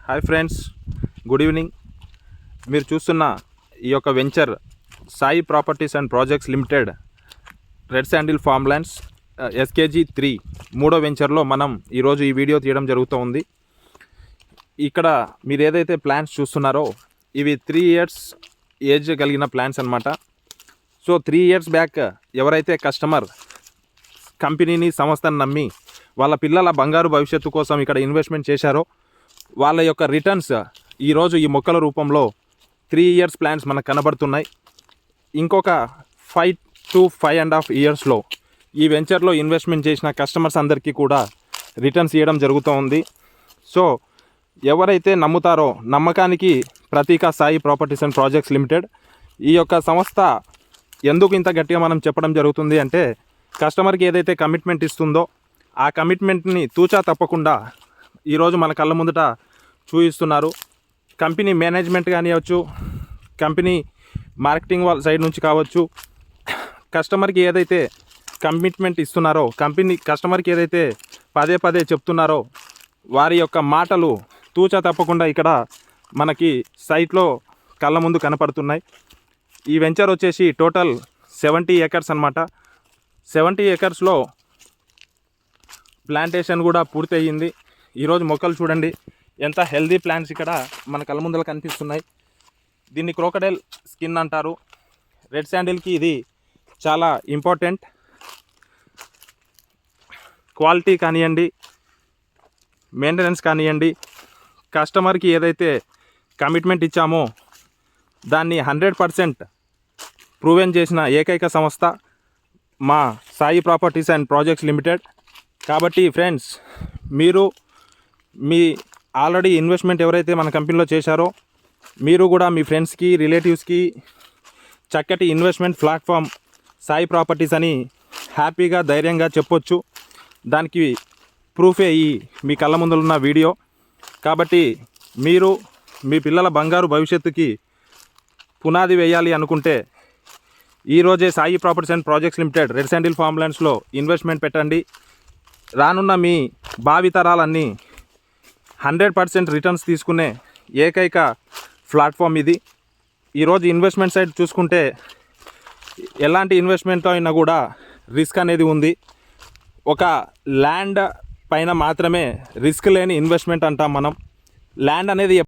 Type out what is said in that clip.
Hi friends, good evening. మీరు చూస్తున్న ఈ యొక్క venture Sai properties and projects limited red sandal farm lands SKG 3 మూడో వెంచర్లో మనం ఈరోజు ఈ వీడియో తీయడం జరుగుతూ ఉంది. ఇక్కడ మీరు ఏదైతే ప్లాన్స్ చూస్తున్నారో ఇవి 3 years ఏజ్ కలిగిన ప్లాన్స్ అన్నమాట. సో 3 years బ్యాక్ ఎవరైతే కస్టమర్ కంపెనీని సంస్థను నమ్మి వాళ్ళ పిల్లల బంగారు భవిష్యత్తు కోసం ఇక్కడ ఇన్వెస్ట్మెంట్ చేశారో వాళ్ళ యొక్క రిటర్న్స్ ఈరోజు ఈ మొక్కల రూపంలో 3 years ప్లాన్స్ మనకు కనబడుతున్నాయి. ఇంకొక 5 to 5.5 yearsలో ఈ వెంచర్లో ఇన్వెస్ట్మెంట్ చేసిన కస్టమర్స్ అందరికీ కూడా రిటర్న్స్ ఇవ్వడం జరుగుతూ ఉంది. సో ఎవరైతే నమ్ముతారో నమ్మకానికి ప్రతీక Sai properties and projects limited ఈ యొక్క సంస్థ ఎందుకు ఇంత గట్టిగా మనం చెప్పడం జరుగుతుంది అంటే, కస్టమర్కి ఏదైతే కమిట్మెంట్ ఇస్తుందో ఆ కమిట్మెంట్ని తూచా తప్పకుండా ఈరోజు మన కళ్ళ ముందట చూపిస్తున్నారు. కంపెనీ మేనేజ్మెంట్ కానివ్వచ్చు, కంపెనీ మార్కెటింగ్ వాళ్ళ సైడ్ నుంచి కావచ్చు, కస్టమర్కి ఏదైతే కమిట్మెంట్ ఇస్తున్నారో కస్టమర్కి ఏదైతే పదే పదే చెప్తున్నారో వారి యొక్క మాటలు తూచా తప్పకుండా ఇక్కడ మనకి సైట్లో కళ్ళ ముందు కనపడుతున్నాయి. ఈ వెంచర్ వచ్చేసి టోటల్ 70 acres అన్నమాట. 70 acresలో ప్లాంటేషన్ కూడా పూర్తి అయ్యింది. ఈరోజు మొక్కలు చూడండి ఎంత హెల్దీ ప్లాంట్స్ ఇక్కడ మన కళ్ళ ముందర కనిపిస్తున్నాయి. దీన్ని క్రోకడైల్ స్కిన్ అంటారు. రెడ్ శాండిల్కి ఇది చాలా ఇంపార్టెంట్. క్వాలిటీ కానివ్వండి, మెయింటెనెన్స్ కానివ్వండి, కస్టమర్కి ఏదైతే కమిట్మెంట్ ఇచ్చామో దాన్ని 100% ప్రూవెన్ చేసిన ఏకైక సంస్థ మా Sai properties and projects limited. కాబట్టి ఫ్రెండ్స్, మీరు మీ ఆల్రెడీ ఇన్వెస్ట్మెంట్ ఎవరైతే మన కంపెనీలో చేశారో మీరు కూడా మీ ఫ్రెండ్స్కి, రిలేటివ్స్కి చక్కటి ఇన్వెస్ట్మెంట్ ప్లాట్ఫామ్ సాయి ప్రాపర్టీస్ అని హ్యాపీగా ధైర్యంగా చెప్పొచ్చు. దానికి ప్రూఫే ఈ మీ కళ్ళ ముందు ఉన్న వీడియో. కాబట్టి మీరు మీ పిల్లల బంగారు భవిష్యత్తుకి పునాది వేయాలి అనుకుంటే ఈరోజే Sai properties and projects limited red sandal farm ల్యాండ్స్లో ఇన్వెస్ట్మెంట్ పెట్టండి. రానున్న మీ భావితరాలన్నీ 100% రిటర్న్స్ తీసుకునే ఏకైక ప్లాట్ఫామ్ ఇది. ఈరోజు ఇన్వెస్ట్మెంట్ సైడ్ చూసుకుంటే ఎలాంటి ఇన్వెస్ట్మెంట్ అయినా కూడా రిస్క్ అనేది ఉంది. ఒక ల్యాండ్ పైన మాత్రమే రిస్క్ లేని ఇన్వెస్ట్మెంట్ అంటాం మనం. ల్యాండ్ అనేది